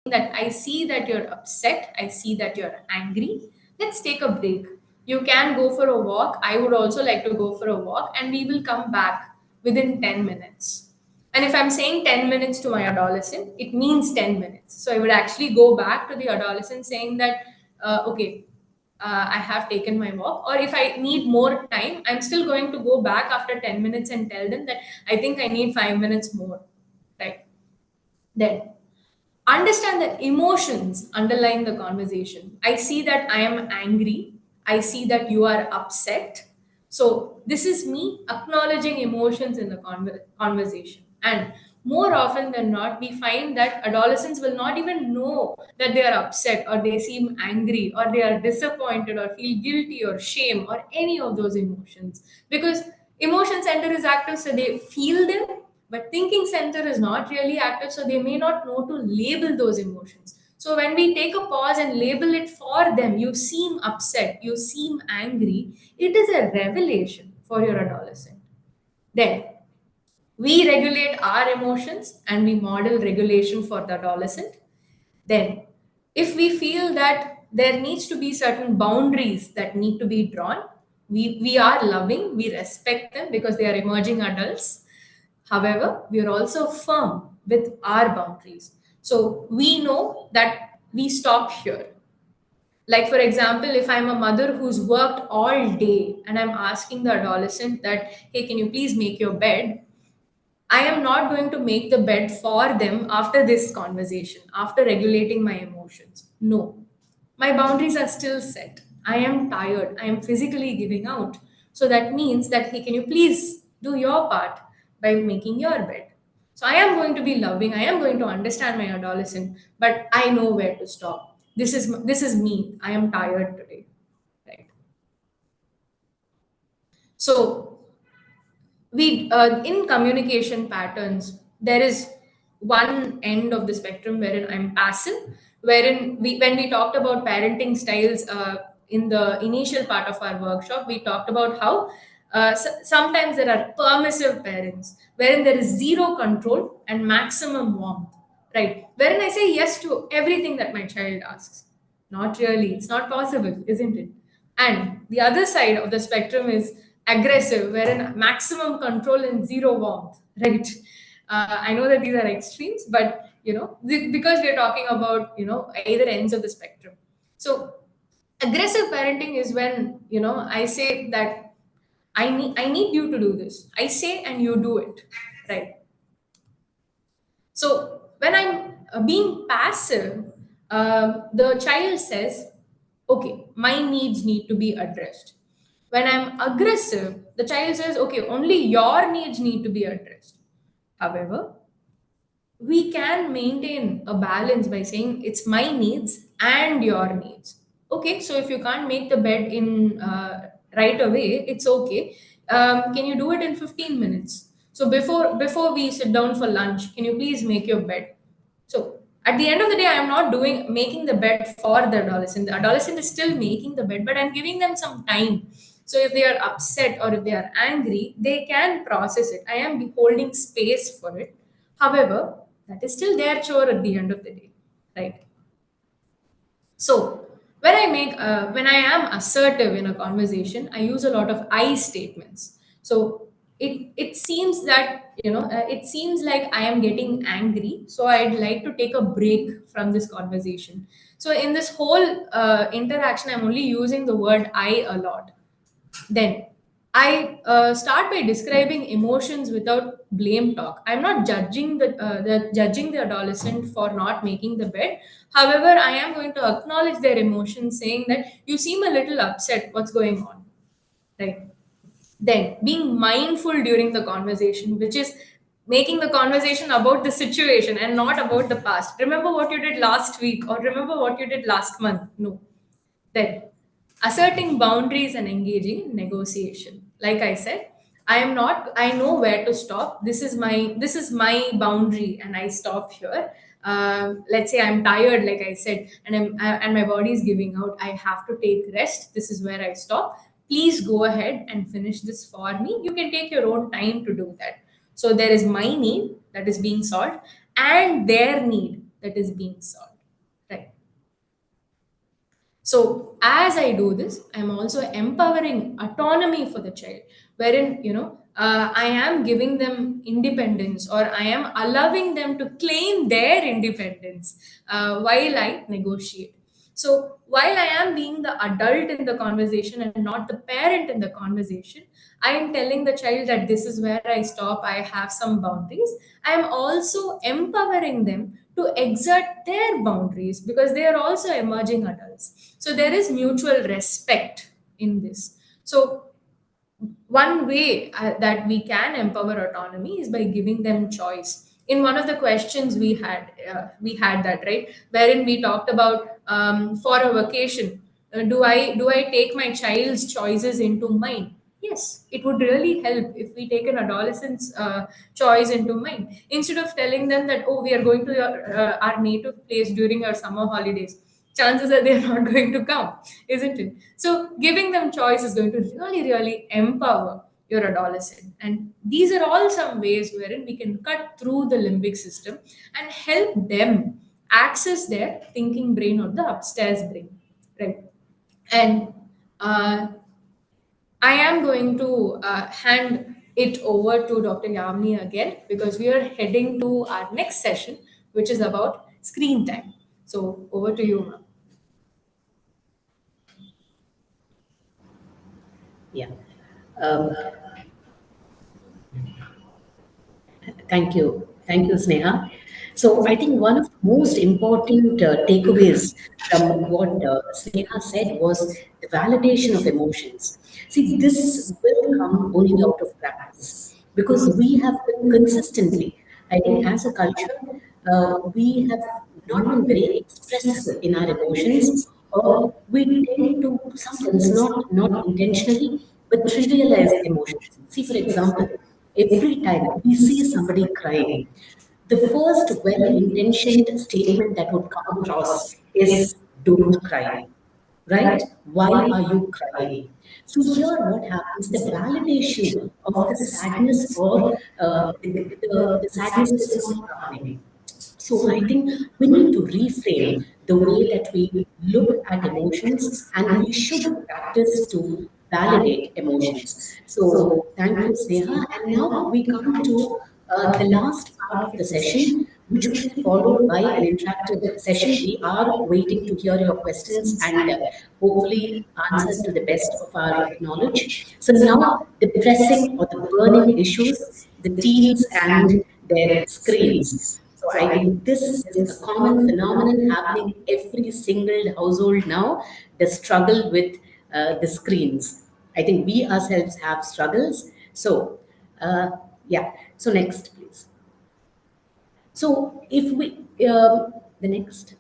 that I see that you're upset, I see that you're angry. Let's take a break. You can go for a walk. I would also like to go for a walk, and we will come back within 10 minutes. And if I'm saying 10 minutes to my adolescent, it means 10 minutes. So I would actually go back to the adolescent saying that, okay, I have taken my walk. Or if I need more time, I'm still going to go back after 10 minutes and tell them that I think I need 5 minutes more. Right. Then understand the emotions underlying the conversation. I see that I am angry. I see that you are upset. So, this is me acknowledging emotions in the conversation. And more often than not, we find that adolescents will not even know that they are upset, or they seem angry, or they are disappointed, or feel guilty or shame, or any of those emotions, because emotion center is active, so they feel them, but thinking center is not really active, so they may not know to label those emotions. So when we take a pause and label it for them, you seem upset, you seem angry, it is a revelation for your adolescent. Then we regulate our emotions and we model regulation for the adolescent. Then, if we feel that there needs to be certain boundaries that need to be drawn, we are loving, we respect them because they are emerging adults. However, we are also firm with our boundaries. So we know that we stop here. Like, for example, if I'm a mother who's worked all day and I'm asking the adolescent that, hey, can you please make your bed? I am not going to make the bed for them after this conversation, after regulating my emotions. No, my boundaries are still set. I am tired. I am physically giving out. So that means that, hey, can you please do your part by making your bed? So I am going to be loving. I am going to understand my adolescent, but I know where to stop. This is me. I am tired today, right? So we in communication patterns, there is one end of the spectrum wherein I'm passive, wherein when we talked about parenting styles in the initial part of our workshop, we talked about how sometimes there are permissive parents wherein there is zero control and maximum warmth, right? Wherein I say yes to everything that my child asks. Not really, it's not possible, isn't it? And the other side of the spectrum is aggressive, wherein maximum control and zero warmth, right? I know that these are extremes, but because we're talking about either ends of the spectrum. So aggressive parenting is when I say that I need you to do this. I say and you do it, right? So when I'm being passive, the child says, okay, my needs need to be addressed. When I'm aggressive, the child says, okay, only your needs need to be addressed. However, we can maintain a balance by saying it's my needs and your needs. Okay, so if you can't make the bed in right away, it's okay. Can you do it in 15 minutes? So before we sit down for lunch, can you please make your bed? So at the end of the day, I'm not doing making the bed for the adolescent. The adolescent is still making the bed, but I'm giving them some time. So if they are upset or if they are angry, they can process it. I am holding space for it. However, that is still their chore at the end of the day, right? So when I am assertive in a conversation, I use a lot of I statements. So it seems that it seems like I am getting angry, so I'd like to take a break from this conversation. So in this whole interaction, I'm only using the word I a lot. Then I start by describing emotions without blame talk. I'm not judging the adolescent for not making the bed. However, I am going to acknowledge their emotions, saying that you seem a little upset. What's going on? Right. Then being mindful during the conversation, which is making the conversation about the situation and not about the past. Remember what you did last week, or remember what you did last month. No. Then, asserting boundaries and engaging in negotiation. Like I said, I know where to stop. This is my boundary, and I stop here. Let's say I'm tired, like I said, and my body is giving out. I have to take rest. This is where I stop. Please go ahead and finish this for me. You can take your own time to do that. So there is my need that is being solved, and their need that is being solved. So as I do this, I'm also empowering autonomy for the child, wherein, I am giving them independence, or I am allowing them to claim their independence while I negotiate. So while I am being the adult in the conversation and not the parent in the conversation, I am telling the child that this is where I stop, I have some boundaries. I am also empowering them to exert their boundaries because they are also emerging adults. So there is mutual respect in this. So one way that we can empower autonomy is by giving them choice. In one of the questions we had that, right, wherein we talked about, for a vacation, do I take my child's choices into mind? Yes, it would really help if we take an adolescent's choice into mind, instead of telling them that, oh, we are going to our native place during our summer holidays. Chances are they are not going to come, isn't it? So giving them choice is going to really, really empower your adolescent. And these are all some ways wherein we can cut through the limbic system and help them access their thinking brain, or the upstairs brain, right? And uh, I am going to hand it over to Dr. Yamni again, because we are heading to our next session, which is about screen time. So over to you, ma'am. Yeah. Um, Thank you. Thank you, Sneha. So, I think one of the most important takeaways from what Sneha said was the validation of emotions. See, this will come only out of practice because we have been consistently, I think, as a culture, we have not been very expressive in our emotions, or we tend to sometimes not intentionally, but trivialize emotions. See, for example, every time we see somebody crying, the first well intentioned statement that would come across is, "Don't cry." Right? Why are you crying? So, here what happens, the validation of the sadness, or the sadness is not happening. So I think we need to reframe the way that we look at emotions, and we should practice to validate emotions. So thank you, Sneha. And now we come to the last part of the session, which will be followed by an interactive session. We are waiting to hear your questions and hopefully answer to the best of our knowledge. So now the pressing or the burning issues, the teens and their screens. So I think this is a common phenomenon happening every single household now, the struggle with the screens. I think we ourselves have struggles. So, uh, yeah. So next, please. So if we, the next,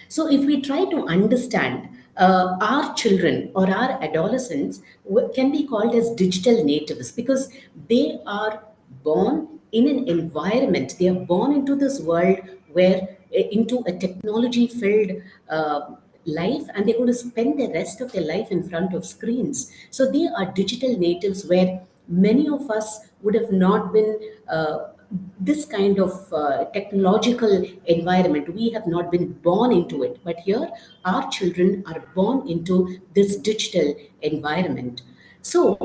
so, if we try to understand our children or our adolescents can be called as digital natives because they are born in an environment, they are born into this world where, into a technology filled life, and they're going to spend the rest of their life in front of screens. So, they are digital natives where many of us would have not been. This kind of technological environment, we have not been born into it, but here our children are born into this digital environment. So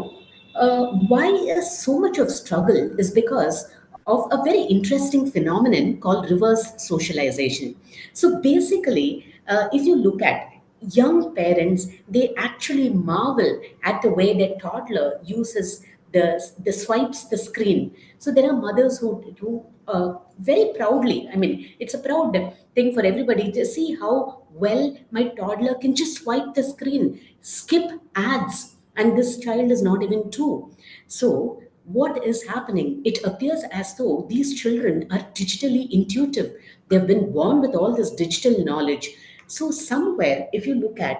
why is so much of struggle is because of a very interesting phenomenon called reverse socialization. So basically, if you look at young parents, they actually marvel at the way their toddler uses the swipes the screen. So there are mothers who very proudly, I mean, it's a proud thing for everybody to see how well my toddler can just swipe the screen, skip ads, and this child is not even two. So what is happening? It appears as though these children are digitally intuitive. They've been born with all this digital knowledge. So somewhere, if you look at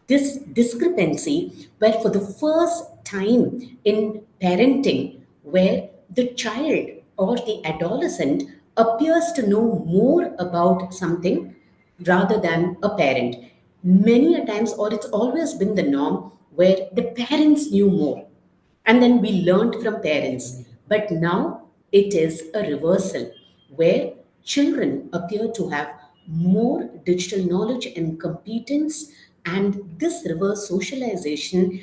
this discrepancy, where for the first time in parenting, where the child or the adolescent appears to know more about something rather than a parent. Many a times, or it's always been the norm, where the parents knew more and then we learned from parents. But now it is a reversal where children appear to have more digital knowledge and competence, and this reverse socialization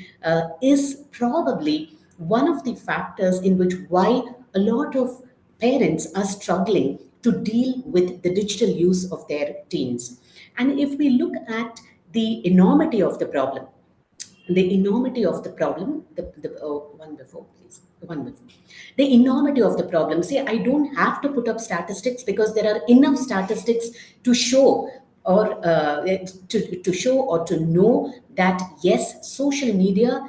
is probably one of the factors in which why a lot of parents are struggling to deal with the digital use of their teens. And if we look at the enormity of the problem, one before, please, the one before. The enormity of the problem. See, I don't have to put up statistics because there are enough statistics to show to show or to know that yes, social media,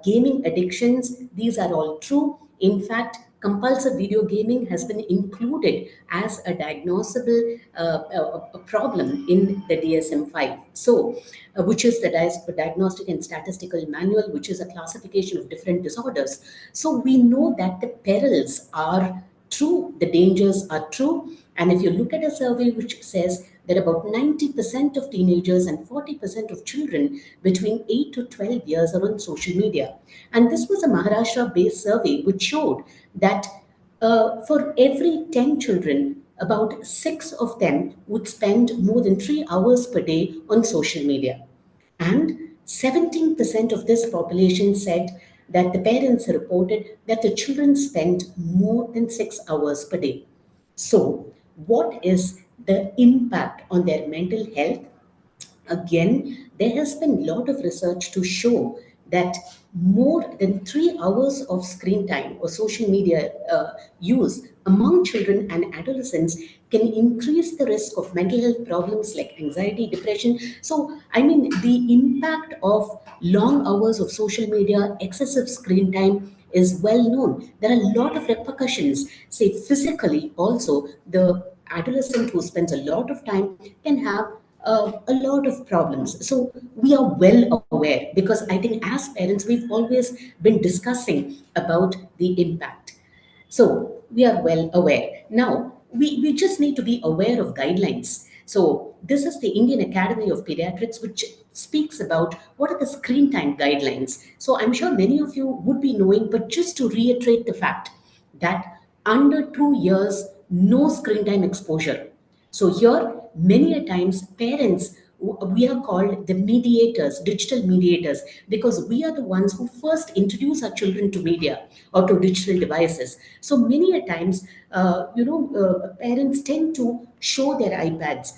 gaming addictions, these are all true. In fact, compulsive video gaming has been included as a diagnosable a problem in the DSM-5. So, which is the Diagnostic and Statistical Manual, which is a classification of different disorders. So we know that the perils are true, the dangers are true. And if you look at a survey which says that about 90% of teenagers and 40% of children between 8 to 12 years are on social media. And this was a Maharashtra based survey which showed that for every 10 children, about 6 of them would spend more than 3 hours per day on social media. And 17% of this population said that the parents reported that the children spent more than 6 hours per day. So, what is the impact on their mental health? Again, there has been a lot of research to show that more than 3 hours of screen time or social media use among children and adolescents can increase the risk of mental health problems like anxiety, depression. So, I mean, the impact of long hours of social media, excessive screen time is well known. There are a lot of repercussions, say physically, also, the adolescent who spends a lot of time can have a lot of problems. So we are well aware because I think as parents, we've always been discussing about the impact. So we are well aware. Now, we just need to be aware of guidelines. So this is the Indian Academy of Pediatrics, which speaks about what are the screen time guidelines. So I'm sure many of you would be knowing, but just to reiterate the fact that under 2 years, no screen time exposure. So here, many a times, parents, we are called the mediators, digital mediators, because we are the ones who first introduce our children to media or to digital devices. So many a times, parents tend to show their iPads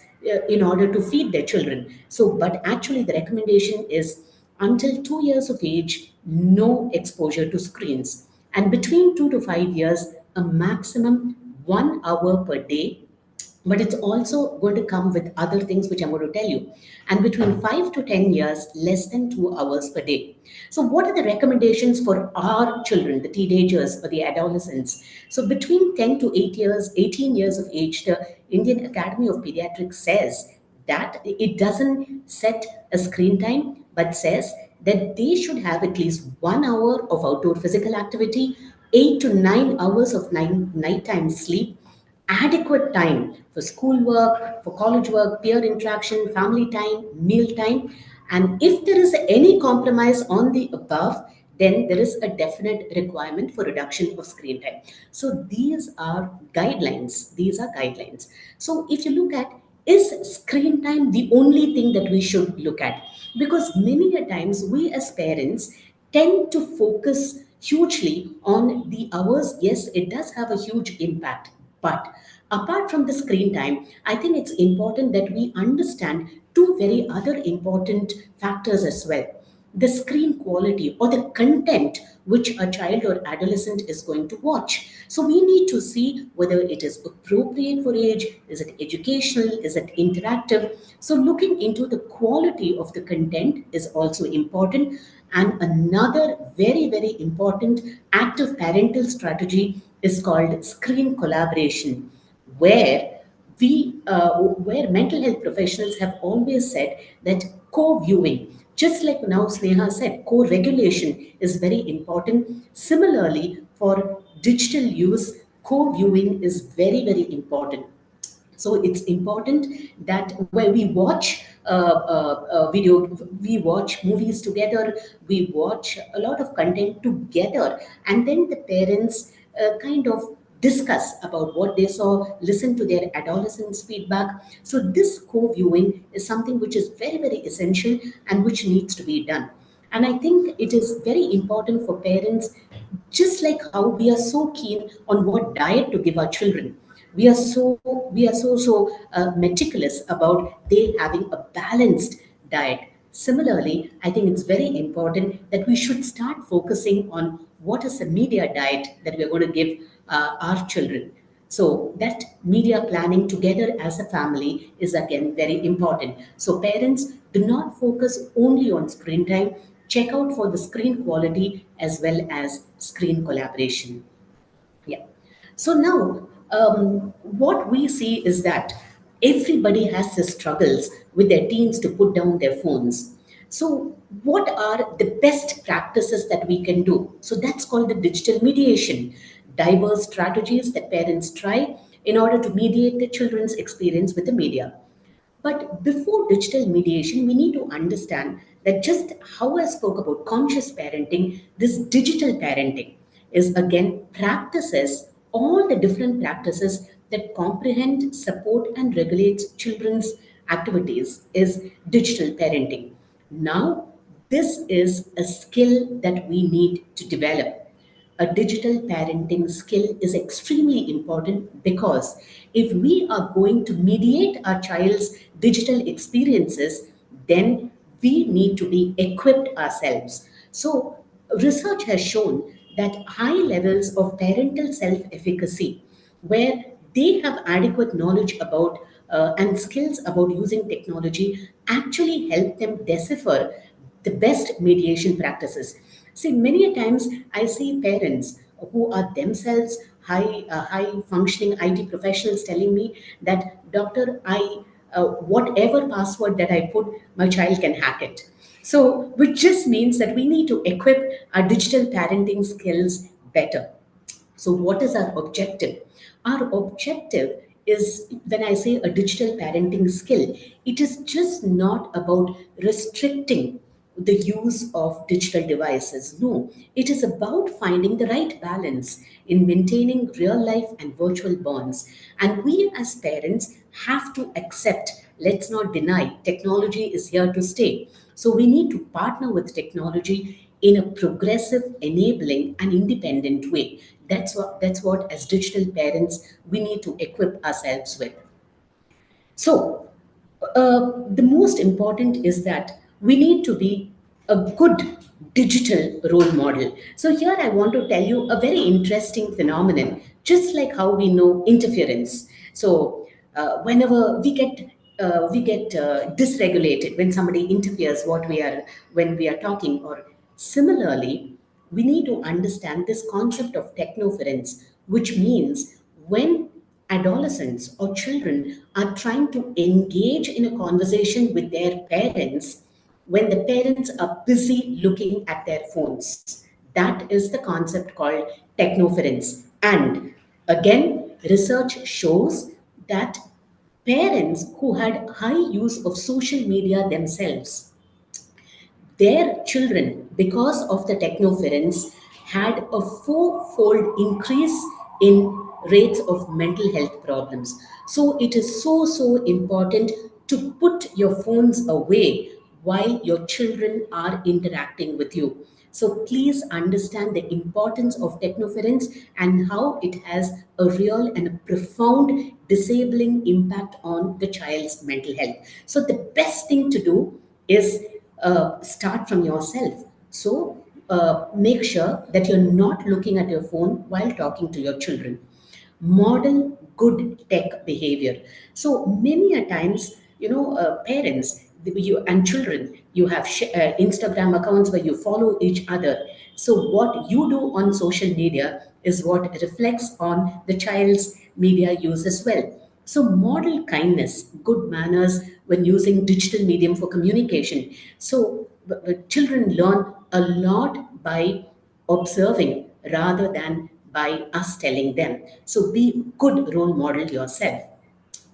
in order to feed their children. So, but actually, the recommendation is until 2 years of age, no exposure to screens. And between 2 to 5 years, a maximum 1 hour per day, but it's also going to come with other things which I'm going to tell you. And between 5 to 10 years, less than 2 hours per day. So, what are the recommendations for our children, the teenagers or the adolescents? So, between 10 to 8 years, 18 years of age, the Indian Academy of Pediatrics says that it doesn't set a screen time, but says that they should have at least 1 hour of outdoor physical activity, 8 to 9 hours of nighttime sleep, adequate time for schoolwork, for college work, peer interaction, family time, meal time. And if there is any compromise on the above, then there is a definite requirement for reduction of screen time. So these are guidelines. These are guidelines. So if you look at, is screen time the only thing that we should look at? Because many a times we as parents tend to focus hugely on the hours. Yes, it does have a huge impact. But apart from the screen time, I think it's important that we understand two very other important factors as well. The screen quality or the content which a child or adolescent is going to watch. So we need to see whether it is appropriate for age, is it educational, is it interactive. So looking into the quality of the content is also important. And another very, very important active parental strategy is called screen collaboration, where where mental health professionals have always said that co-viewing, just like now Sneha said, co-regulation is very important. Similarly, for digital use, co-viewing is very, very important. So it's important that when we watch video, we watch movies together, we watch a lot of content together, and then the parents kind of discuss about what they saw, listen to their adolescents' feedback. So, this co viewing is something which is very, very essential and which needs to be done. And I think it is very important for parents, just like how we are so keen on what diet to give our children. We are so meticulous about they having a balanced diet. Similarly, I think it's very important that we should start focusing on what is the media diet that we are going to give our children. So that media planning together as a family is again very important. So parents, do not focus only on screen time. Check out for the screen quality as well as screen collaboration. Yeah. So now, what we see is that everybody has the struggles with their teens to put down their phones. So, what are the best practices that we can do? So, that's called the digital mediation. Diverse strategies that parents try in order to mediate their children's experience with the media. But before digital mediation, we need to understand that just how I spoke about conscious parenting, this digital parenting is again practices, all the different practices that comprehend, support, and regulate children's activities is digital parenting. Now, this is a skill that we need to develop. A digital parenting skill is extremely important because if we are going to mediate our child's digital experiences, then we need to be equipped ourselves. So, research has shown that high levels of parental self efficacy, where they have adequate knowledge about and skills about using technology, actually help them decipher the best mediation practices. See, many a times I see parents who are themselves high functioning IT professionals telling me that, doctor, whatever password that I put, my child can hack it. So, which just means that we need to equip our digital parenting skills better. So, what is our objective? Our objective is, when I say a digital parenting skill, it is just not about restricting the use of digital devices. No, it is about finding the right balance in maintaining real life and virtual bonds. And we as parents have to accept, let's not deny, technology is here to stay. So we need to partner with technology in a progressive, enabling, and independent way. That's what as digital parents we need to equip ourselves with. So, the most important is that we need to be a good digital role model. So, here I want to tell you a very interesting phenomenon, just like how we know interference. So, whenever we get dysregulated when somebody interferes when we are talking, or similarly, we need to understand this concept of technoference, which means when adolescents or children are trying to engage in a conversation with their parents, when the parents are busy looking at their phones. That is the concept called technoference. And again, research shows that parents who had high use of social media themselves, their children, because of the technoference, had a fourfold increase in rates of mental health problems. So it is so important to put your phones away while your children are interacting with you. So please understand the importance of technoference and how it has a real and a profound disabling impact on the child's mental health. So the best thing to do is start from yourself. So make sure that you're not looking at your phone while talking to your children. Model good tech behavior. So many a times, parents you and children, you have Instagram accounts where you follow each other. So what you do on social media is what reflects on the child's media use as well. So model kindness, good manners when using digital medium for communication. So children learn a lot by observing rather than by us telling them. So be good role model yourself.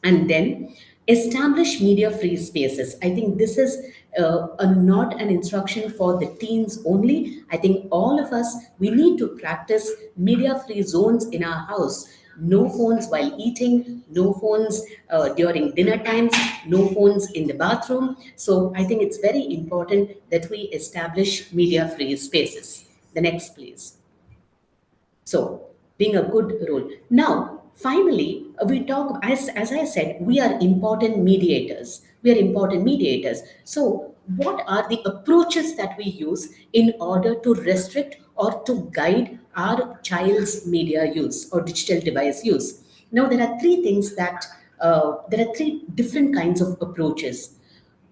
And then establish media free spaces. I think this is not an instruction for the teens only. I think all of us, we need to practice media free zones in our house. No phones while eating, no phones during dinner times, no phones in the bathroom. So I think it's very important that we establish media free spaces. The next, please. So, being a good role. Now, finally, we talk, as I said, we are important mediators. We are important mediators. So, what are the approaches that we use in order to restrict or to guide our child's media use or digital device use? Now, there are three different kinds of approaches.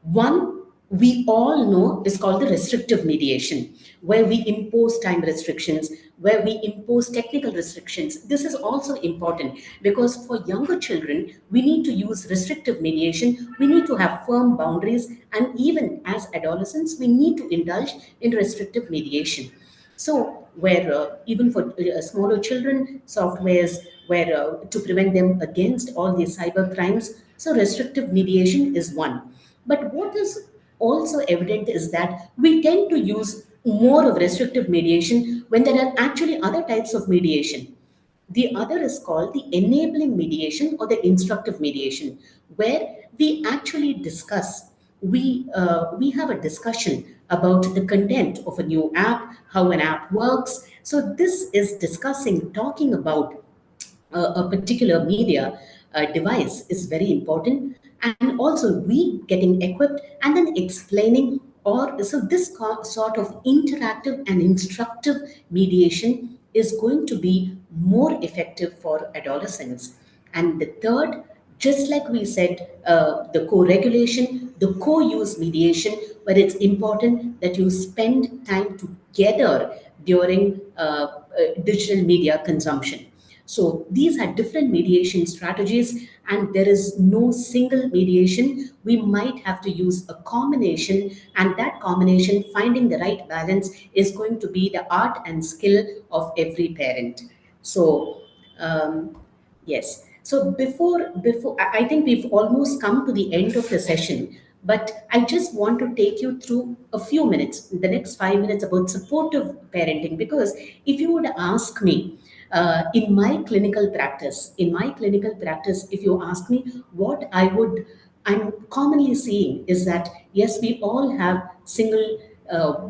One we all know is called the restrictive mediation, where we impose time restrictions, where we impose technical restrictions. This is also important because for younger children, we need to use restrictive mediation. We need to have firm boundaries. And even as adolescents, we need to indulge in restrictive mediation. So, where even for smaller children, softwares where to prevent them against all these cyber crimes. So, restrictive mediation is one. But what is also evident is that we tend to use more of restrictive mediation when there are actually other types of mediation. The other is called the enabling mediation or the instructive mediation, where we actually discuss, we have a discussion about the content of a new app, how an app works. So this is discussing, talking about a particular media device is very important, and also we getting equipped and then explaining, or so this sort of interactive and instructive mediation is going to be more effective for adolescents. And the third, just like we said, the co-regulation, the co-use mediation, where it's important that you spend time together during digital media consumption. So these are different mediation strategies, and there is no single mediation. We might have to use a combination, and that combination, finding the right balance, is going to be the art and skill of every parent. So, yes. So before I think we've almost come to the end of the session, but I just want to take you through a few minutes, the next 5 minutes, about supportive parenting. Because if you would ask me, in my clinical practice, if you ask me what I'm commonly seeing is that yes, we all have single.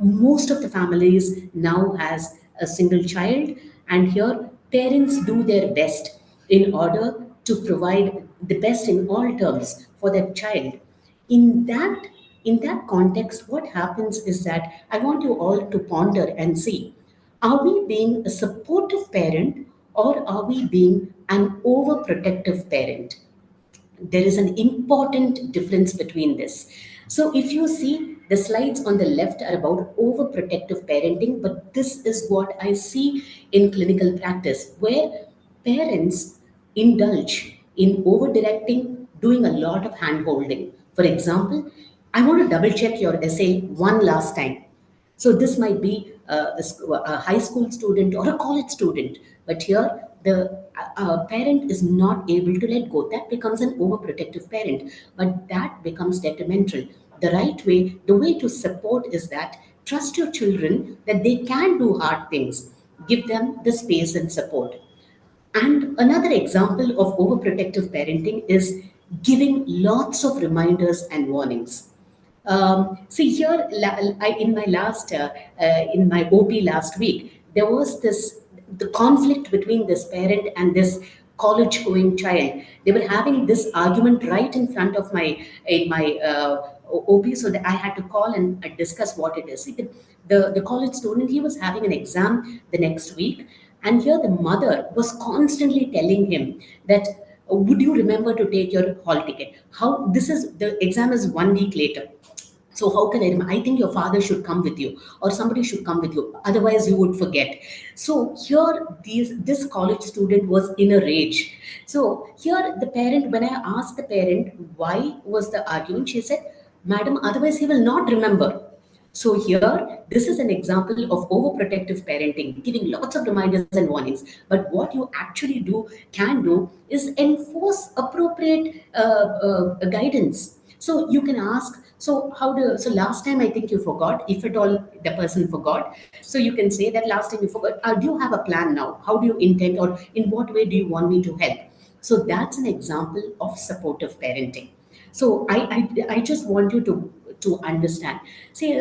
Most of the families now has a single child, and here parents do their best in order to provide the best in all terms for their child. In that in that context, what happens is that I want you all to ponder and see: are we being a supportive parent, or are we being an overprotective parent? There is an important difference between this. So, if you see, the slides on the left are about overprotective parenting, but this is what I see in clinical practice, where parents indulge in over directing, doing a lot of hand holding. For example, I want to double check your essay one last time. So this might be a high school student or a college student, but here the parent is not able to let go. That becomes an overprotective parent, but that becomes detrimental. The right way, the way to support is that trust your children that they can do hard things. Give them the space and support. And another example of overprotective parenting is giving lots of reminders and warnings. See here, in my in my OP last week, there was the conflict between this parent and this college-going child. They were having this argument right in front of in my OP, so that I had to call and discuss what it is. See, the college student, he was having an exam the next week, and here the mother was constantly telling him that, would you remember to take your hall ticket? How this is the exam is 1 week later, so how can I remember? I think your father should come with you, or somebody should come with you. Otherwise, you would forget. So here, this college student was in a rage. So here, the parent, when I asked the parent why was the argument, she said, "Madam, otherwise he will not remember." So here, this is an example of overprotective parenting, giving lots of reminders and warnings. But what you actually can do, is enforce appropriate guidance. So you can ask, So so last time I think you forgot, if at all the person forgot. So you can say that last time you forgot. Do you have a plan now? How do you intend, or in what way do you want me to help? So that's an example of supportive parenting. So I just want you to understand. See,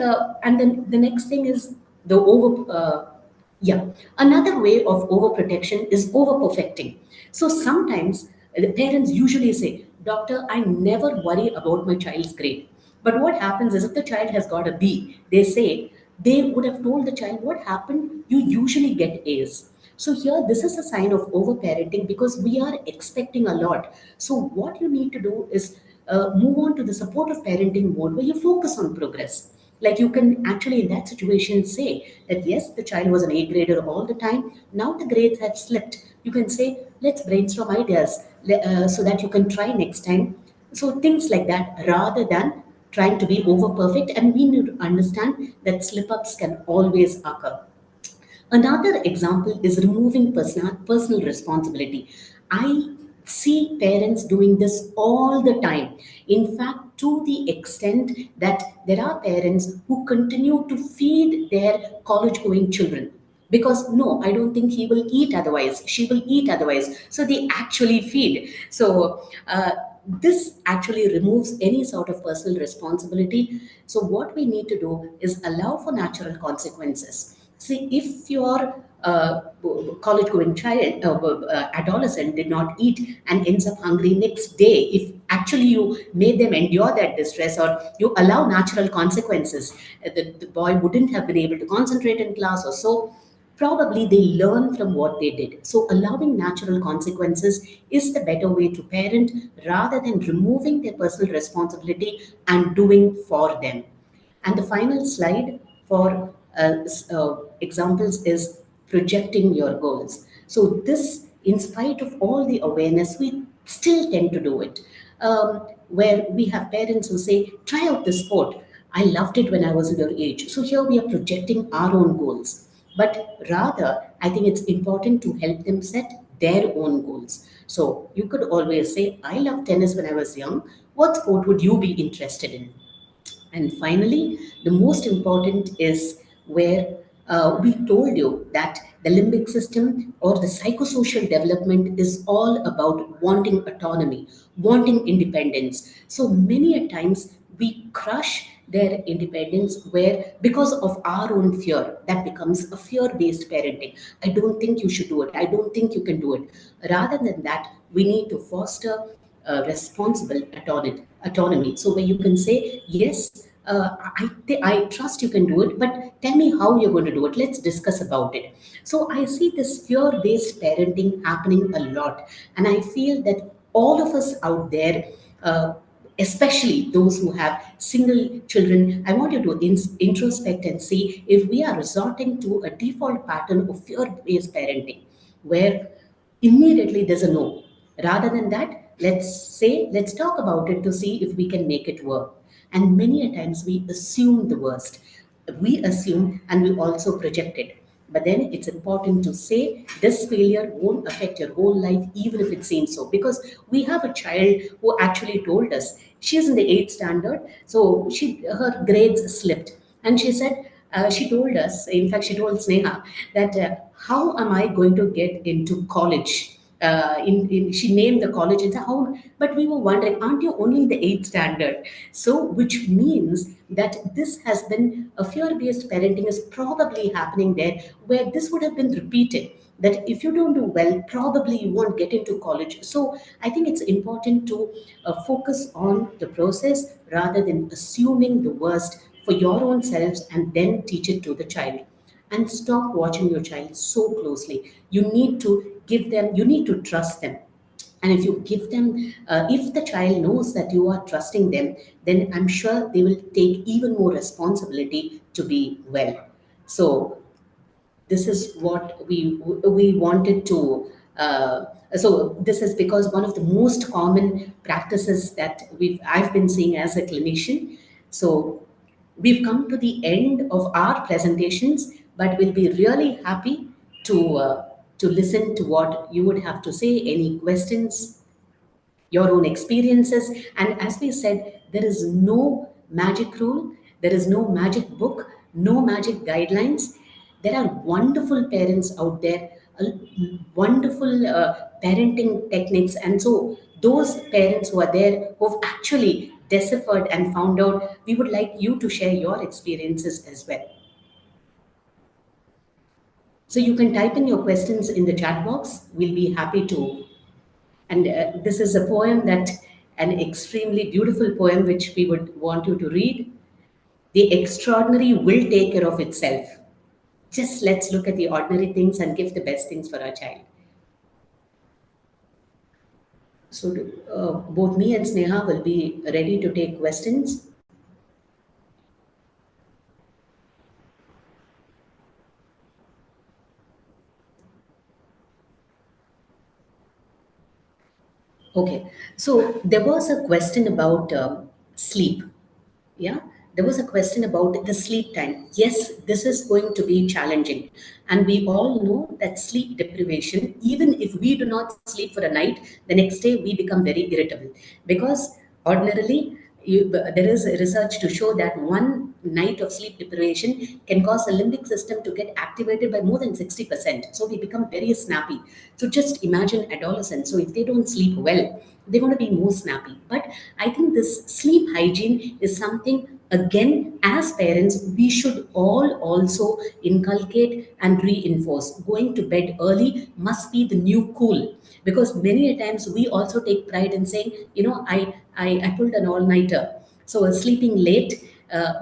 and then the next thing is the over. Yeah, another way of overprotection is overperfecting. So sometimes the parents usually say, "Doctor, I never worry about my child's grade." But what happens is if the child has got a B, they say they would have told the child what happened. You usually get A's. So here, this is a sign of overparenting because we are expecting a lot. So what you need to do is move on to the supportive parenting mode where you focus on progress. Like you can actually in that situation say that yes, the child was an A grader all the time. Now the grades have slipped. You can say, let's brainstorm ideas so that you can try next time. So things like that rather than trying to be over perfect. And we need to understand that slip ups can always occur. Another example is removing personal responsibility. I see parents doing this all the time. In fact, to the extent that there are parents who continue to feed their college going children. Because no, I don't think he will eat otherwise, she will eat otherwise. So they actually feed. So, this actually removes any sort of personal responsibility. So, what we need to do is allow for natural consequences. See, if your college going child, adolescent did not eat and ends up hungry next day, if actually you made them endure that distress or you allow natural consequences, the boy wouldn't have been able to concentrate in class or so. Probably they learn from what they did. So, allowing natural consequences is the better way to parent rather than removing their personal responsibility and doing for them. And the final slide for examples is projecting your goals. So, this, in spite of all the awareness, we still tend to do it. Where we have parents who say, try out this sport. I loved it when I was your age. So, here we are projecting our own goals. But rather, I think it's important to help them set their own goals. So, you could always say, I loved tennis when I was young. What sport would you be interested in? And finally, the most important is where we told you that the limbic system or the psychosocial development is all about wanting autonomy, wanting independence. So many a times we crush their independence where because of our own fear that becomes a fear-based parenting. I don't think you should do it. I don't think you can do it. Rather than that, we need to foster responsible autonomy. So where you can say, yes, I trust you can do it, but tell me how you're going to do it. Let's discuss about it. So I see this fear-based parenting happening a lot, and I feel that all of us out there. Especially those who have single children, I want you to introspect and see if we are resorting to a default pattern of fear based parenting where immediately there's a no. Rather than that, let's talk about it to see if we can make it work. And many a times we assume the worst. We assume and we also project it. But then it's important to say this failure won't affect your whole life, even if it seems so. Because we have a child who actually told us she's in the eighth standard, so her grades slipped, and she said she told us, in fact, she told Sneha that how am I going to get into college? She named the college and said, how? But we were wondering, aren't you only in the eighth standard? So, which means that this has been a fear based parenting is probably happening there where this would have been repeated. That if you don't do well, probably you won't get into college. So, I think it's important to focus on the process rather than assuming the worst for your own selves and then teach it to the child. And stop watching your child so closely. You need to give them, you need to trust them. And if you give them, if the child knows that you are trusting them, then I'm sure they will take even more responsibility to be well. So this is what we wanted to so this is because one of the most common practices that I've been seeing as a clinician. So we've come to the end of our presentations, but we'll be really happy to listen to what you would have to say. Any questions, your own experiences? And as we said, there is no magic rule, there is no magic book, no magic guidelines. There are wonderful parents out there, wonderful parenting techniques. And so, those parents who are there who've actually deciphered and found out, we would like you to share your experiences as well. So, you can type in your questions in the chat box. We'll be happy to. And this is a poem that, an extremely beautiful poem, which we would want you to read. The extraordinary will take care of itself. Just let's look at the ordinary things and give the best things for our child. So, both me and Sneha will be ready to take questions. Okay. So, there was a question about sleep. Yeah, there was a question about the sleep time. Yes, this is going to be challenging. And we all know that sleep deprivation, even if we do not sleep for a night, the next day we become very irritable. Because ordinarily, there is research to show that one night of sleep deprivation can cause the limbic system to get activated by more than 60%. So we become very snappy. So just imagine adolescents. So if they don't sleep well, they're going to be more snappy. But I think this sleep hygiene is something, again, as parents, we should all also inculcate and reinforce. Going to bed early must be the new cool, because many a times we also take pride in saying, I pulled an all-nighter. So sleeping late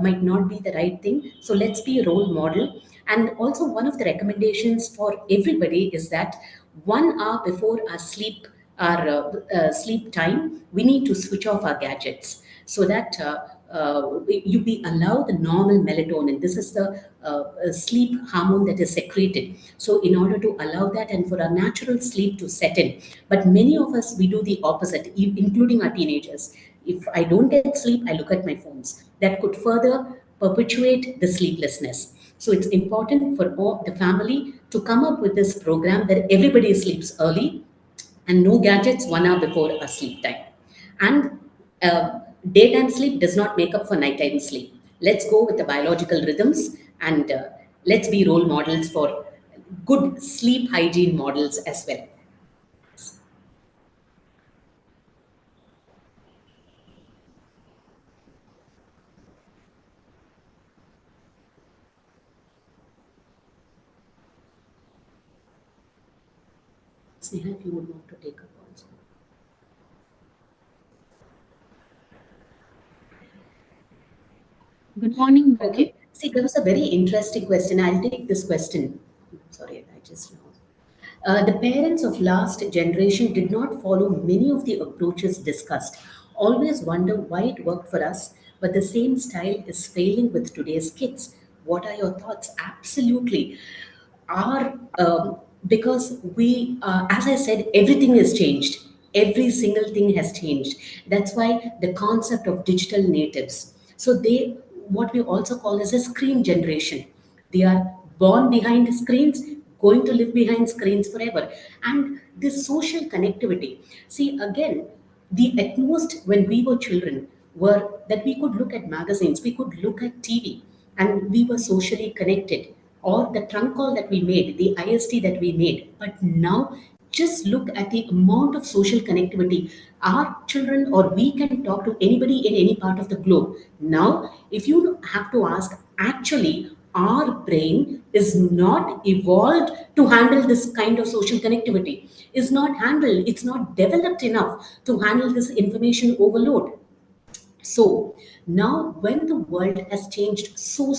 might not be the right thing. So let's be a role model. And also, one of the recommendations for everybody is that 1 hour before our sleep time, we need to switch off our gadgets so that we allow the normal melatonin. This is the sleep hormone that is secreted. So, in order to allow that and for our natural sleep to set in, but many of us, we do the opposite, including our teenagers. If I don't get sleep, I look at my phones. That could further perpetuate the sleeplessness. So it's important for all the family to come up with this program that everybody sleeps early and no gadgets 1 hour before a sleep time. And daytime sleep does not make up for nighttime sleep. Let's go with the biological rhythms, and let's be role models for good sleep hygiene models as well. Sneha, if you would want to take up also. Good morning, madam. Okay. See, there was a very interesting question. I'll take this question. Sorry, I just lost. The parents of last generation did not follow many of the approaches discussed. Always wonder why it worked for us, but the same style is failing with today's kids. What are your thoughts? Absolutely. Our because we, as I said, everything has changed. Every single thing has changed. That's why the concept of digital natives. So they, what we also call as a screen generation. They are born behind screens, going to live behind screens forever. And this social connectivity. See, again, the at most when we were children were that we could look at magazines, we could look at TV, and we were socially connected. Or the trunk call that we made, the IST that we made. But now, just look at the amount of social connectivity. Our children or we can talk to anybody in any part of the globe. Now, if you have to ask, actually, our brain is not evolved to handle this kind of social connectivity, is not handled, it's not developed enough to handle this information overload. So now, when the world has changed so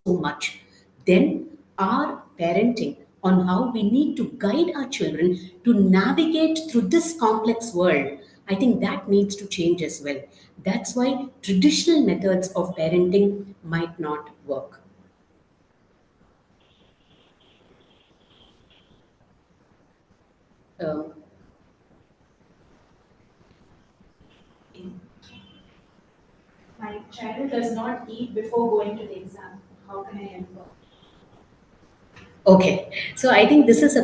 much, then our parenting on how we need to guide our children to navigate through this complex world, I think that needs to change as well. That's why traditional methods of parenting might not work. Um, My child does not eat before going to the exam. How can I help her? Okay, so I think this is a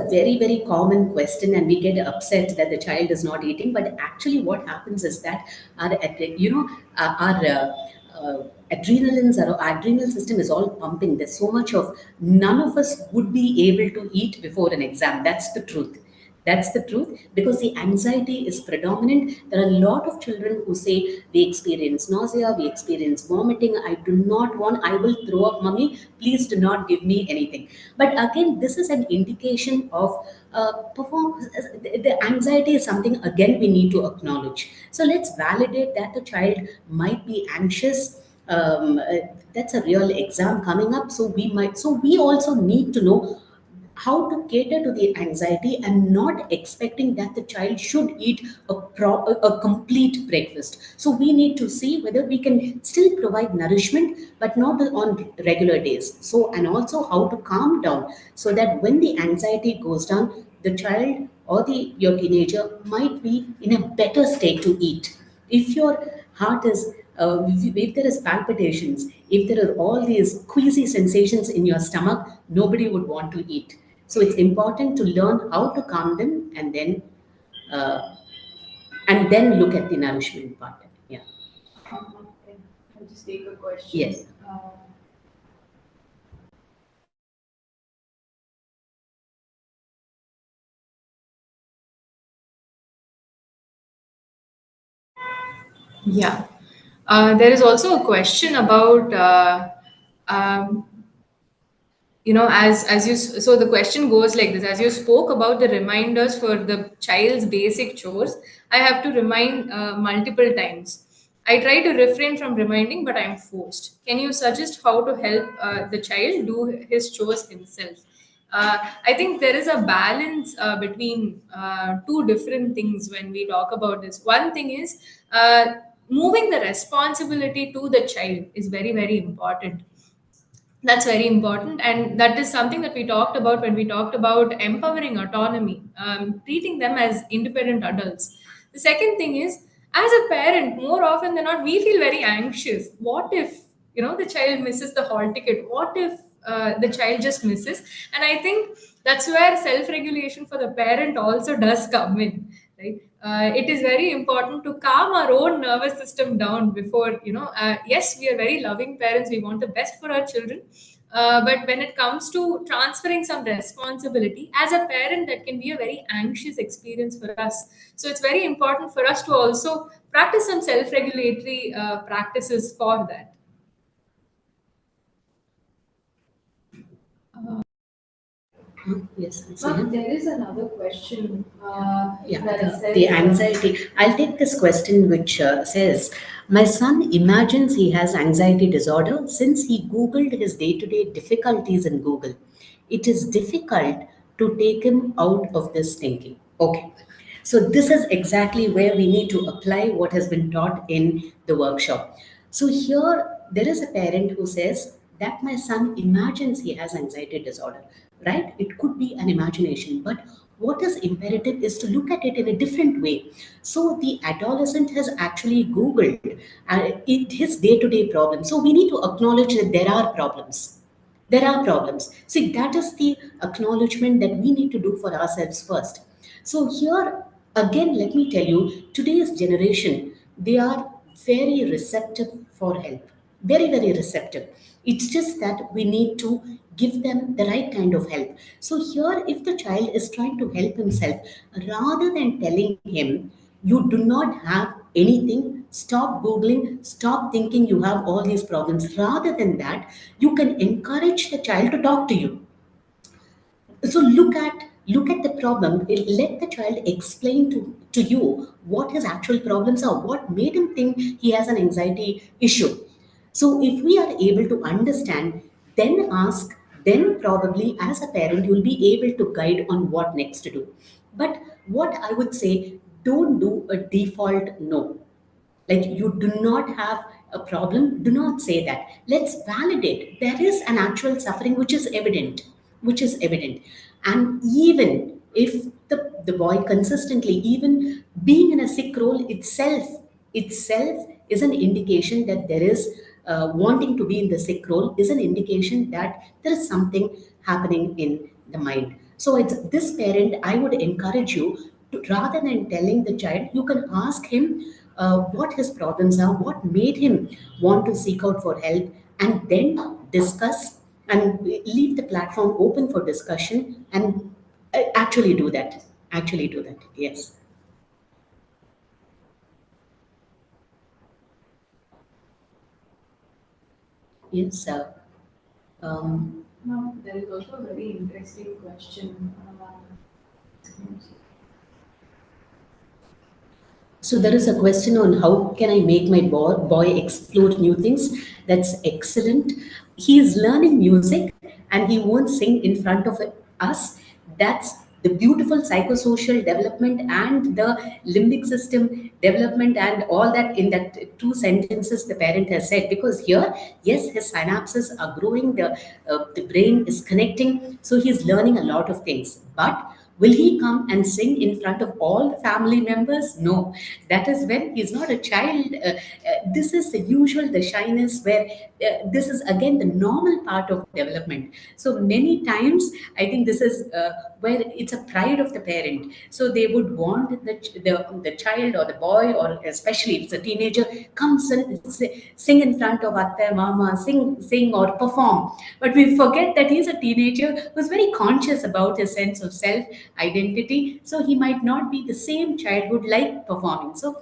very, very common question, and we get upset that the child is not eating. But actually, what happens is that our adrenalines, our adrenal system is all pumping. There's so much of none of us would be able to eat before an exam. That's the truth. That's the truth because the anxiety is predominant. There are a lot of children who say we experience nausea, we experience vomiting. I do not want, I will throw up, mommy. Please do not give me anything. But again, this is an indication of perform. The anxiety is something again we need to acknowledge. So let's validate that the child might be anxious. That's a real exam coming up. So we also need to know how to cater to the anxiety and not expecting that the child should eat a complete breakfast. So we need to see whether we can still provide nourishment but not on regular days. So and also how to calm down so that when the anxiety goes down, the child or the your teenager might be in a better state to eat. If your heart is if there is palpitations, if there are all these queasy sensations in your stomach, nobody would want to eat. So it's important to learn how to calm them uh, and then look at the nourishment part. Yeah. Okay. I'll just take a question. Yes. Yeah. There is also a question about as so the question goes like this: as you spoke about the reminders for the child's basic chores, I have to remind multiple times. I try to refrain from reminding, but I'm forced. Can you suggest how to help the child do his chores himself? I think there is a balance between two different things when we talk about this. One thing is moving the responsibility to the child is very, very important. That's very important, and that is something that we talked about when we talked about empowering autonomy, treating them as independent adults. The second thing is, as a parent, more often than not, we feel very anxious. What if the child misses the hall ticket? What if the child just misses? And I think that's where self-regulation for the parent also does come in, right? It is very important to calm our own nervous system down before yes, we are very loving parents, we want the best for our children, but when it comes to transferring some responsibility as a parent, that can be a very anxious experience for us. So it's very important for us to also practice some self-regulatory practices for that. Yes, There is another question yeah, that the says, anxiety. I'll take this question, which says, my son imagines he has anxiety disorder since he Googled his day to day difficulties in Google. It is difficult to take him out of this thinking. Okay. So, this is exactly where we need to apply what has been taught in the workshop. So, here there is a parent who says that my son imagines he has anxiety disorder, right? It could be an imagination, but what is imperative is to look at it in a different way. So the adolescent has actually Googled his day-to-day problems. So we need to acknowledge that there are problems. There are problems. See, that is the acknowledgement that we need to do for ourselves first. So here again, let me tell you, today's generation, they are very receptive for help. Very, very receptive. It's just that we need to give them the right kind of help. So here, if the child is trying to help himself, rather than telling him, you do not have anything, stop Googling, stop thinking you have all these problems. Rather than that, you can encourage the child to talk to you. So look at the problem. Let the child explain to you what his actual problems are, what made him think he has an anxiety issue. So if we are able to understand, then ask, then probably as a parent you'll be able to guide on what next to do. But what I would say, don't do a default no. Like, you do not have a problem, do not say that. Let's validate there is an actual suffering which is evident. And even if the boy consistently, even being in a sick role itself is an indication that there is wanting to be in the sick role is an indication that there is something happening in the mind. So it's this parent, I would encourage you to, rather than telling the child, you can ask him what his problems are, what made him want to seek out for help, and then discuss and leave the platform open for discussion and actually do that. Actually do that. Yes. Yes, sir. Um, Now, there is also a very interesting question. So there is a question on how can I make my boy explore new things. That's excellent. He is learning music and he won't sing in front of us. That's the beautiful psychosocial development and the limbic system development and all that in that two sentences the parent has said. Because here, yes, his synapses are growing, the brain is connecting, so he's learning a lot of things. But will he come and sing in front of all the family members? No. That is when he's not a child. This is the usual, the shyness, where this is again the normal part of development. So many times, I think this is where it's a pride of the parent. So they would want the child or the boy, or especially if it's a teenager, comes and sing in front of atta, mama, sing or perform. But we forget that he's a teenager who's very conscious about his sense of self identity. So he might not be the same child who'd like performing. So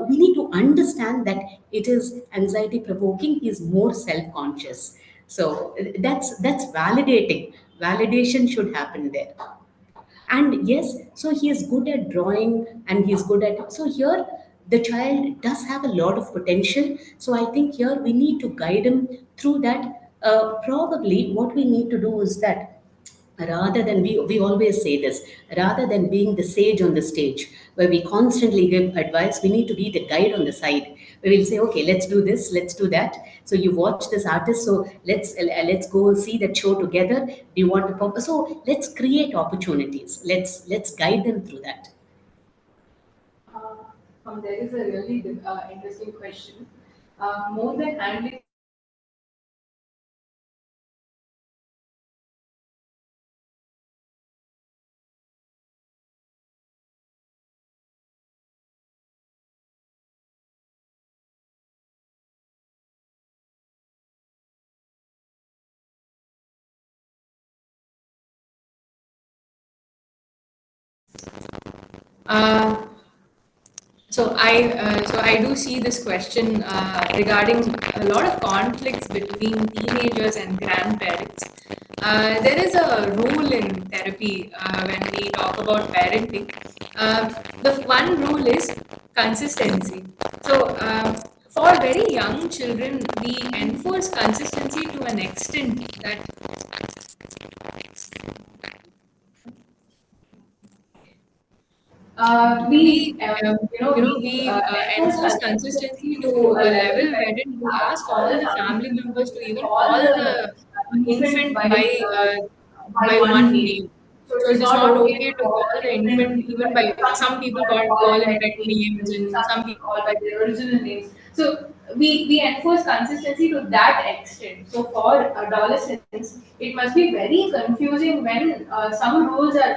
we need to understand that it is anxiety provoking. He is more self conscious. So that's validating. Validation should happen there. And yes, so he is good at drawing and he's good at, so here the child does have a lot of potential. So I think here we need to guide him through that. Probably what we need to do is that, rather than, we always say this, rather than being the sage on the stage where we constantly give advice, we need to be the guide on the side, where we'll say, okay, let's do this, let's do that. So you watch this artist, so let's go see that show together. Do you want to so let's create opportunities, let's guide them through that. Uh, there is a really interesting question. More than handling Uh, so I do see this question regarding a lot of conflicts between teenagers and grandparents. There is a rule in therapy when we talk about parenting. The one rule is consistency. So for very young children, we enforce consistency to an extent that we we we enforce enforce consistency consistency to to a a level level where wherein we we ask ask all all the the family family members members to to even even call call the the infant infant by by one one name. name. So So it it is is not not okay okay to to call call the the infant infant even even by by, some some people people call call it him pet pet names, names, and and some some people people call by their original names. So we enforce consistency to that extent. So for adolescents, it must be very confusing when some rules are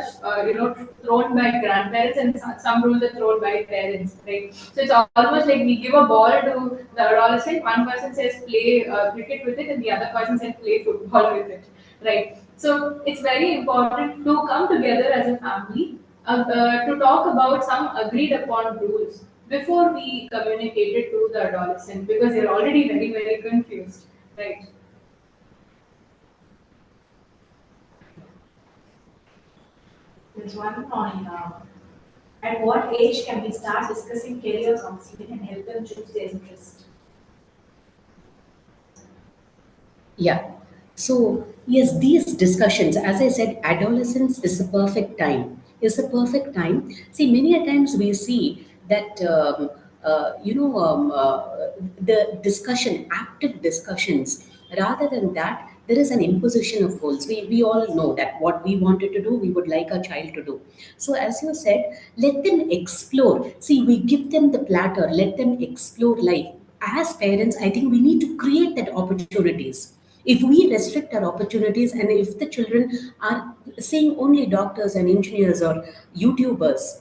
thrown by grandparents and some rules are thrown by parents, right? So it's almost like we give a ball to the adolescent. One person says play cricket with it, and the other person says play football with it, right? So it's very important to come together as a family to talk about some agreed upon rules before we communicate it to the adolescent, because they're already very confused, right? There's one on at what age can we start discussing career counseling and help them choose their interest? Yeah. So, yes, these discussions, as I said, adolescence is the perfect time. Is the perfect time. See, many a times we see that, the discussion, active discussions, rather than that, there is an imposition of goals. We all know that what we wanted to do, we would like our child to do. So, as you said, let them explore. See, we give them the platter, let them explore life. as parents, I think we need to create that opportunities. If we restrict our opportunities, and if the children are seeing only doctors and engineers or YouTubers,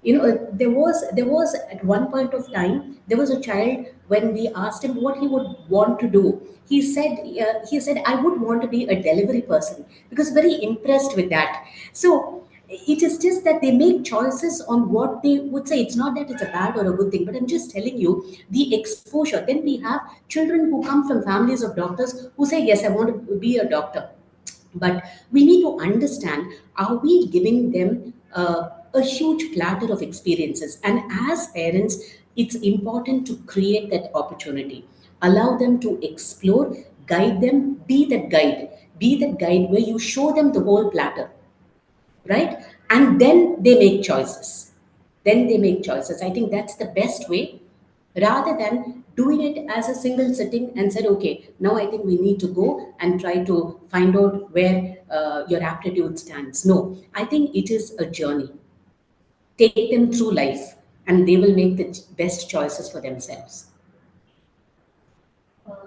there was at one point of time, there was a child, when we asked him what he would want to do, he said I would want to be a delivery person, because very impressed with that. So it is just that they make choices on what they would say. It's not that it's a bad or a good thing, but I'm just telling you the exposure. Then we have children who come from families of doctors who say, yes, I want to be a doctor. But we need to understand, are we giving them a huge platter of experiences? And as parents, it's important to create that opportunity, allow them to explore, guide them, be that guide where you show them the whole platter, right? And then they make choices. Then they make choices. I think that's the best way, rather than doing it as a single sitting and said, okay, now I think we need to go and try to find out where your aptitude stands. No, I think it is a journey. Take them through life, and they will make the best choices for themselves.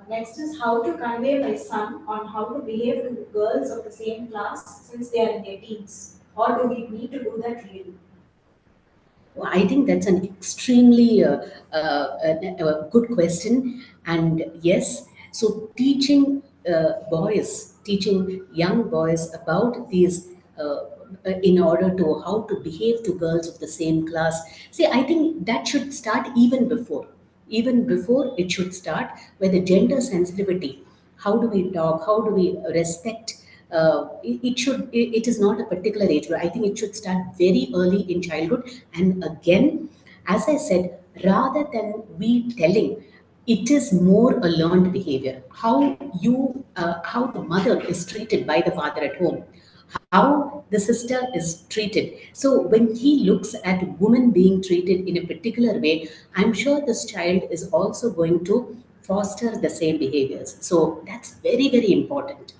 Next is how to convey my son on how to behave to girls of the same class since they are in their teens. Or do we need to do that really? Well, I think that's an extremely a good question. And yes, so teaching young boys about these, in order to how to behave to girls of the same class. See, I think that should start even before. Even before it should start, where the gender sensitivity, how do we talk, how do we respect, it is not a particular age, but I think it should start very early in childhood. And again, as I said, rather than we telling, it is more a learned behavior, how the mother is treated by the father at home, how the sister is treated. So when he looks at women being treated in a particular way, I'm sure this child is also going to foster the same behaviors. So that's very, very important,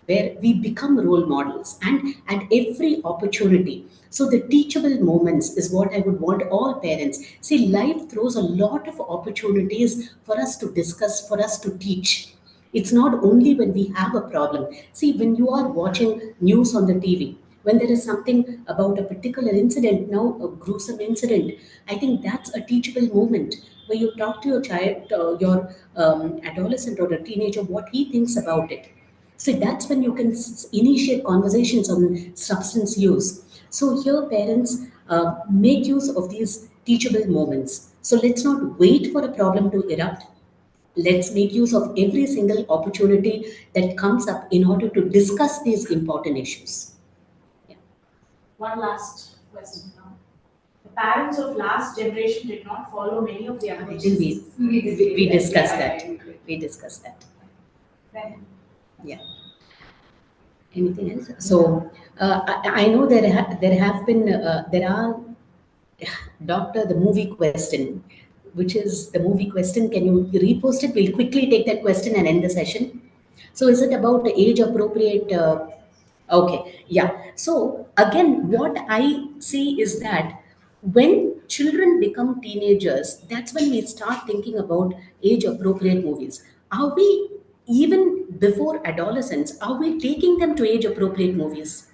where we become role models, and at every opportunity. So the teachable moments is what I would want all parents. See, life throws a lot of opportunities for us to discuss, for us to teach. It's not only when we have a problem. See, when you are watching news on the TV, when there is something about a particular incident, now a gruesome incident, I think that's a teachable moment, where you talk to your child, your adolescent or a teenager, what he thinks about it. So that's when you can initiate conversations on substance use. So here, parents make use of these teachable moments. So let's not wait for a problem to erupt. Let's make use of every single opportunity that comes up in order to discuss these important issues. Yeah. One last question now. The parents of last generation did not follow many of the I think approaches. we discussed that. We discussed that. Then Yeah. Anything else? So I know there have been there are Doctor, the movie question, which is the movie question. Can you repost it? We'll quickly take that question and end the session. So, is it about the age appropriate? Okay, yeah. So, again, what I see is that when children become teenagers, that's when we start thinking about age appropriate movies. Are we, even before adolescence, are we taking them to age appropriate movies?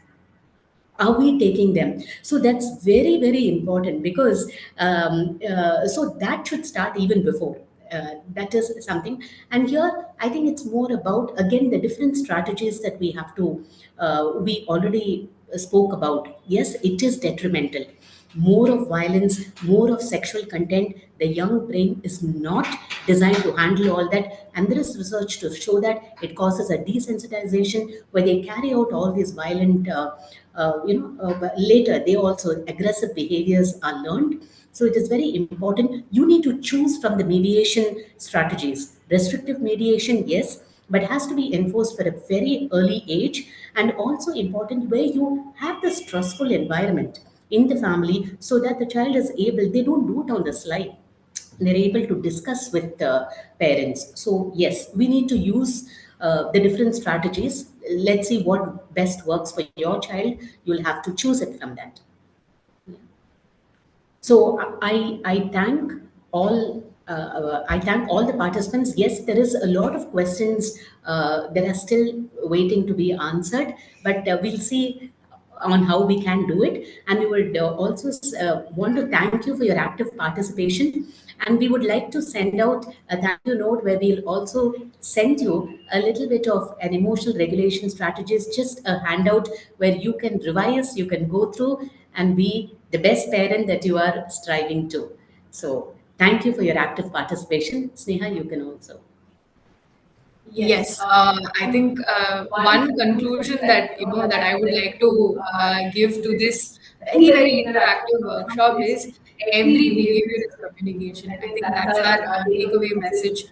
Are we taking them? So that's very, very important, because so that should start even before. That is something. And here, I think it's more about, again, the different strategies that we have to, we already spoke about. Yes, it is detrimental. More of violence, more of sexual content. The young brain is not designed to handle all that. And there is research to show that it causes a desensitization, where they carry out all these violent, but later they also aggressive behaviors are learned. So it is very important. You need to choose from the mediation strategies. Restrictive mediation, yes, but has to be enforced for a very early age. And also important, where you have the stressful environment in the family, so that the child is able, they don't do it on the slide, they're able to discuss with the parents. So yes, we need to use the different strategies. Let's see what best works for your child. You'll have to choose it from that. So I thank all I thank all the participants. Yes, there is a lot of questions that are still waiting to be answered, but we'll see on how we can do it. And we would also want to thank you for your active participation. And we would like to send out a thank you note where we'll also send you a little bit of an emotional regulation strategies, just a handout where you can revise, you can go through and be the best parent that you are striving to. So thank you for your active participation. Sneha, you can also. Yes, I I think think one one conclusion conclusion that that that that I I would would like like to to give give to to this this very very interactive interactive workshop workshop is is every every behavior behavior is is communication. communication. I I think think that's that's our our takeaway takeaway message. message.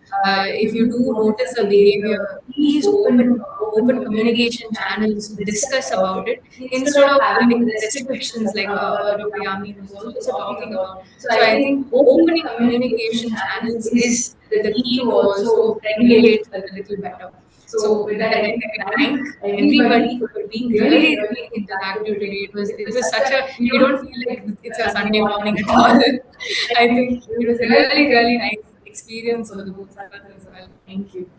If If you you do do notice notice a a behavior, behavior, please please open open communication communication channels channels, to discuss discuss about about it it instead instead of of having having restrictions restrictions like like Dr. Dr. Yamin Yamin was was also also talking talking about. about. So So I I think think opening opening communication communication channels channels is is the the key key to to also also regulate regulate a a little little better. better. So So with with that, that, I I think think I I thank thank everybody everybody for for being being really, really, really really interactive interactive today. today. It It was was such such a a you you don't don't feel feel like like it's it's a a Sunday Sunday morning morning at at all. all. I I think think it it was was a a really, really, really really nice nice experience experience for for the the both both of of us us as as well. well. Thank you.